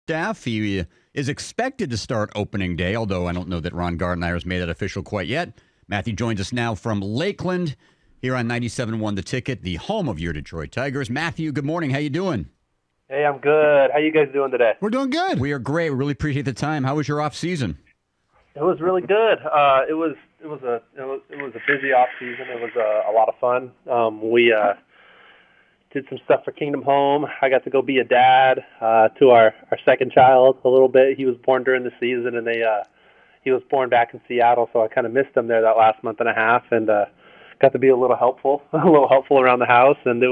staff. He is expected to start opening day, although I don't know that Ron Gardenhire has made that official quite yet. Matthew joins us now from Lakeland here on 97.1 The Ticket, the home of your Detroit Tigers. Matthew, good morning. How you doing? Hey, I'm good. How you guys doing today? We're doing good. We are great. We really appreciate the time. How was your off season? It was really good. It was a busy off season. It was a lot of fun. We did some stuff for Kingdom Home. I got to go be a dad to our second child a little bit. He was born during the season, and he was born back in Seattle, so I kind of missed him there that last month and a half, and got to be a little helpful around the house, and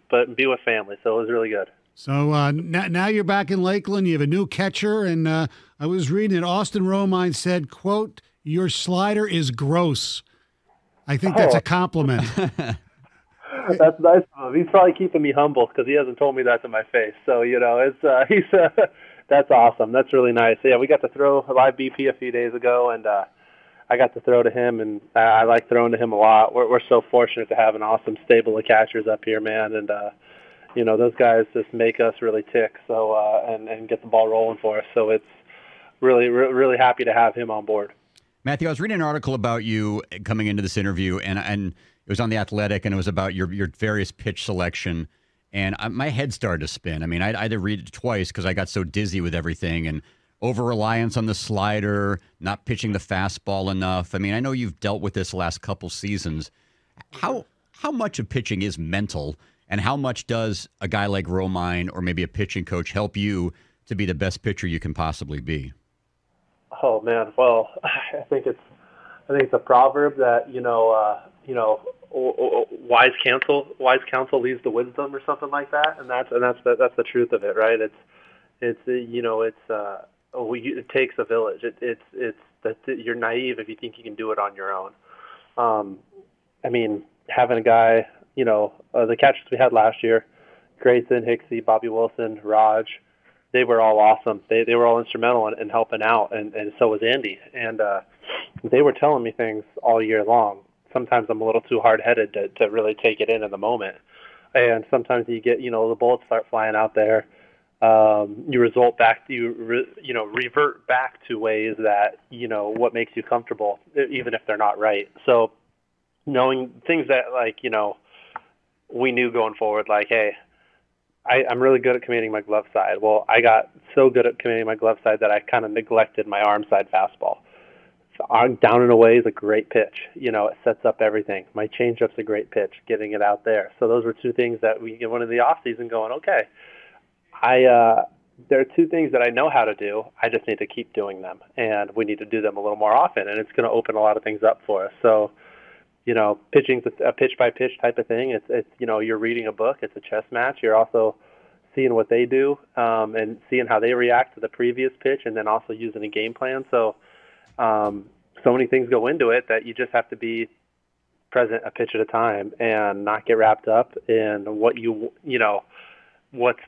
but be with family, so it was really good. So now you're back in Lakeland. You have a new catcher, and I was reading it. Austin Romine said, quote, "Your slider is gross." I think that's a compliment. That's nice of him. He's probably keeping me humble because he hasn't told me that to my face. So, it's that's awesome. That's really nice. Yeah, we got to throw a live BP a few days ago, and I got to throw to him, and I like throwing to him a lot. We're so fortunate to have an awesome stable of catchers up here, man, and those guys just make us really tick. So and get the ball rolling for us. So it's really happy to have him on board. Matthew, I was reading an article about you coming into this interview, and it was on The Athletic, and it was about your various pitch selection, and my head started to spin. I mean, I had to read it twice because I got so dizzy with everything, and over-reliance on the slider, not pitching the fastball enough. I mean, I know you've dealt with this the last couple seasons. How much of pitching is mental, and how much does a guy like Romine or maybe a pitching coach help you to be the best pitcher you can possibly be? Oh man, well, I think it's a proverb that wise counsel leads to wisdom or something like that, and that's the truth of it, right? It takes a village. It's that you're naive if you think you can do it on your own. I mean, having a guy, the catchers we had last year, Grayson, Hicksey, Bobby Wilson, Raj, they were all awesome. They were all instrumental in helping out, and so was Andy. And they were telling me things all year long. Sometimes I'm a little too hard-headed to really take it in the moment. And sometimes you get, the bullets start flying out there. You revert back to ways that, what makes you comfortable, even if they're not right. So knowing things that, we knew going forward, hey, I'm really good at commanding my glove side. Well, I got so good at commanding my glove side that I kind of neglected my arm side fastball. So down and away is a great pitch. It sets up everything. My changeup's a great pitch, getting it out there. So those were two things that we went into the off season going, okay, there are two things that I know how to do. I just need to keep doing them, and we need to do them a little more often, and it's going to open a lot of things up for us. So, pitching's a pitch-by-pitch type of thing. It's you're reading a book. It's a chess match. You're also seeing what they do and seeing how they react to the previous pitch, and then also using a game plan. So many things go into it that you just have to be present a pitch at a time and not get wrapped up in what's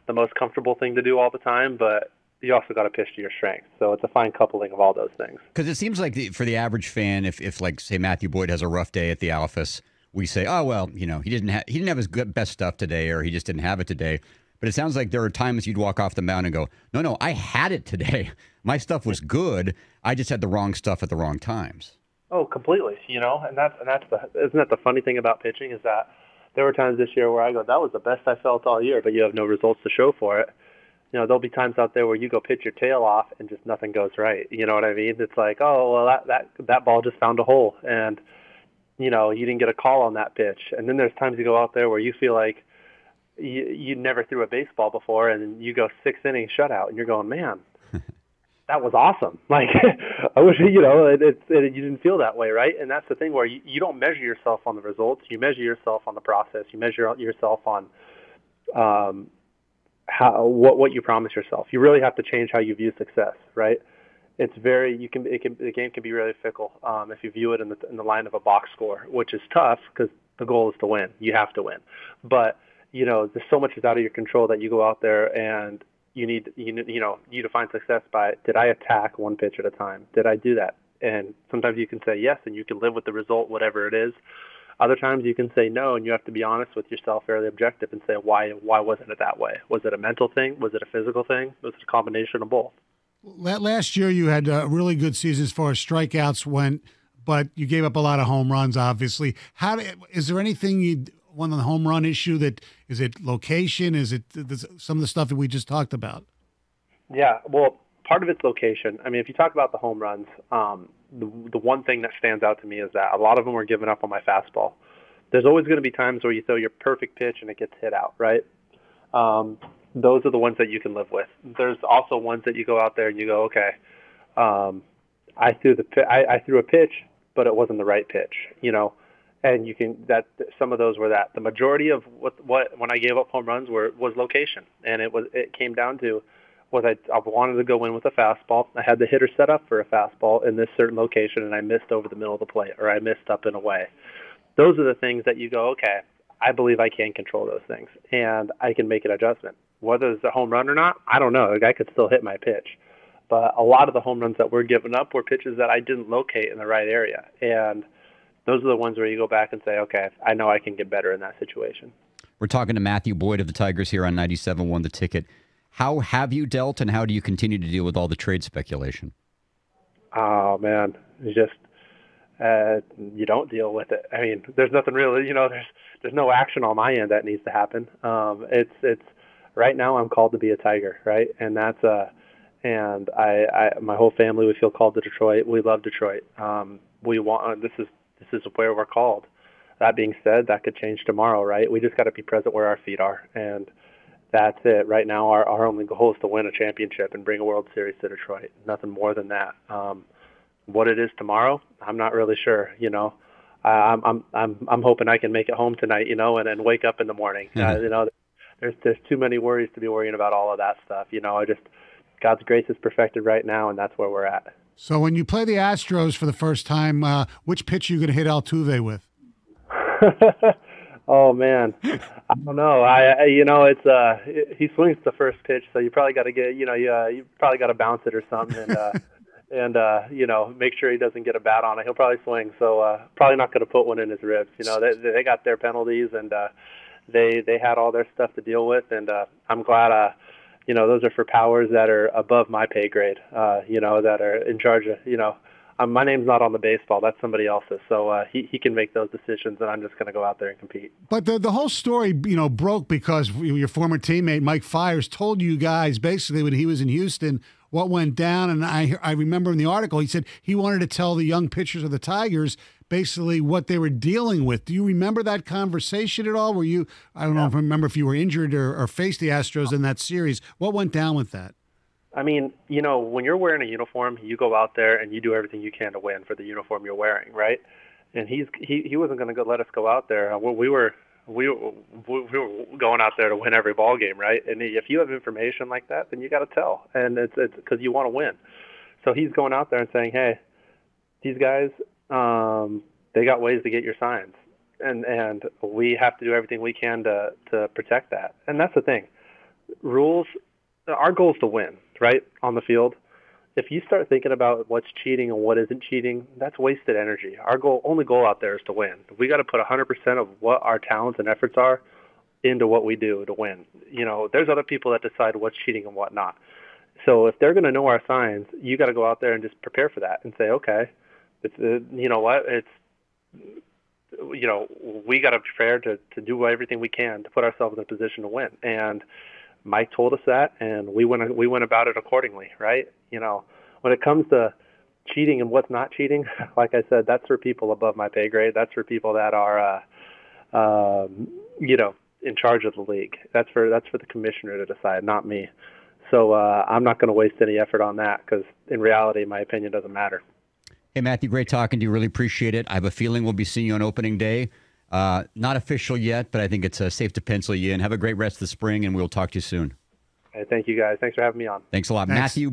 the most comfortable thing to do all the time, but you also got to pitch to your strengths. So it's a fine coupling of all those things. Because it seems like for the average fan, if like, say, Matthew Boyd has a rough day at the office, we say, oh, well, he didn't have his best stuff today, or he just didn't have it today. But it sounds like there are times you'd walk off the mound and go, no, I had it today. My stuff was good. I just had the wrong stuff at the wrong times. Oh, completely. Isn't that the funny thing about pitching is that there were times this year where I go, that was the best I felt all year, but you have no results to show for it. There'll be times out there where you go pitch your tail off and just nothing goes right. You know what I mean? It's like, oh, well, that ball just found a hole, and you didn't get a call on that pitch. And then there's times you go out there where you feel like you never threw a baseball before, and you go 6 innings shutout, and you're going, man, that was awesome. I wish you didn't feel that way, right? And that's the thing where you don't measure yourself on the results. You measure yourself on the process. You measure yourself on what you promise yourself. You really have to change how you view success, right? It's the game can be really fickle if you view it in the line of a box score, which is tough because the goal is to win. You have to win, but there's so much is out of your control that you go out there and you define success by, did I attack one pitch at a time? Did I do that? And sometimes you can say yes, and you can live with the result, whatever it is. Other times you can say no, and you have to be honest with yourself, fairly objective, and say, why wasn't it that way? Was it a mental thing? Was it a physical thing? Was it a combination of both? Last year, you had a really good season as far as strikeouts went, but you gave up a lot of home runs, obviously. Is there anything on the home run issue is it location? Is it some of the stuff that we just talked about? Yeah, well, part of it's location. I mean, if you talk about the home runs, the one thing that stands out to me is that a lot of them were given up on my fastball. There's always going to be times where you throw your perfect pitch and it gets hit out, right? Those are the ones that you can live with. There's also ones that you go out there and you go, okay, I threw a pitch, but it wasn't the right pitch, and some of those were that. The majority of what when I gave up home runs was location, and it came down to I wanted to go in with a fastball. I had the hitter set up for a fastball in this certain location, and I missed over the middle of the plate, or I missed up and away. Those are the things that you go, okay, I believe I can control those things, and I can make an adjustment. Whether it's a home run or not, I don't know. The guy could still hit my pitch. But a lot of the home runs that were given up were pitches that I didn't locate in the right area. And those are the ones where you go back and say, okay, I know I can get better in that situation. We're talking to Matthew Boyd of the Tigers here on 97.1 The Ticket. How have you dealt, and how do you continue to deal with all the trade speculation? Oh, man. It's just you don't deal with it. I mean, there's nothing really, there's no action on my end that needs to happen. It's right now I'm called to be a Tiger, right? And that's and my whole family, we feel called to Detroit. We love Detroit. We want this is where we're called. That being said, that could change tomorrow, right? We just got to be present where our feet are, and that's it. Right now, our only goal is to win a championship and bring a World Series to Detroit. Nothing more than that. What it is tomorrow, I'm not really sure. I'm hoping I can make it home tonight, and wake up in the morning. Mm-hmm. There's too many worries to be worrying about all of that stuff. God's grace is perfected right now, and that's where we're at. So when you play the Astros for the first time, which pitch are you going to hit Altuve with? Oh man, I don't know. He swings the first pitch, so you probably got to get, you probably got to bounce it or something, and make sure he doesn't get a bat on it. He'll probably swing, so probably not going to put one in his ribs. They got their penalties, and they had all their stuff to deal with, and I'm glad. Those are for powers that are above my pay grade. That are in charge of. My name's not on the baseball. That's somebody else's. So he can make those decisions, and I'm just going to go out there and compete. But the whole story, broke because your former teammate, Mike Fiers, told you guys basically when he was in Houston what went down. And I remember in the article, he said he wanted to tell the young pitchers of the Tigers basically what they were dealing with. Do you remember that conversation at all? I don't know if I remember if you were injured or faced the Astros in that series. What went down with that? I mean, when you're wearing a uniform, you go out there and you do everything you can to win for the uniform you're wearing, right? And he wasn't going to let us go out there. We were going out there to win every ball game, right? And if you have information like that, then you got to tell, and it's because you want to win. So he's going out there and saying, hey, these guys, they got ways to get your signs, and we have to do everything we can to protect that. And that's the thing. Rules. Our goal is to win, right, on the field. If you start thinking about what's cheating and what isn't cheating, that's wasted energy. Our only goal out there is to win. We got to put 100% of what our talents and efforts are into what we do to win. There's other people that decide what's cheating and what not. So if they're going to know our signs, you got to go out there and just prepare for that and say, okay, we got to prepare to do everything we can to put ourselves in a position to win. And Mike told us that, and we went about it accordingly, right? When it comes to cheating and what's not cheating, like I said, that's for people above my pay grade. That's for people that are, in charge of the league. That's for the commissioner to decide, not me. So I'm not going to waste any effort on that because, in reality, my opinion doesn't matter. Hey, Matthew, great talking to you. Really appreciate it. I have a feeling we'll be seeing you on opening day. Not official yet, but I think it's safe to pencil you in. Have a great rest of the spring, and we'll talk to you soon. Hey, thank you, guys. Thanks for having me on. Thanks a lot. Thanks. Matthew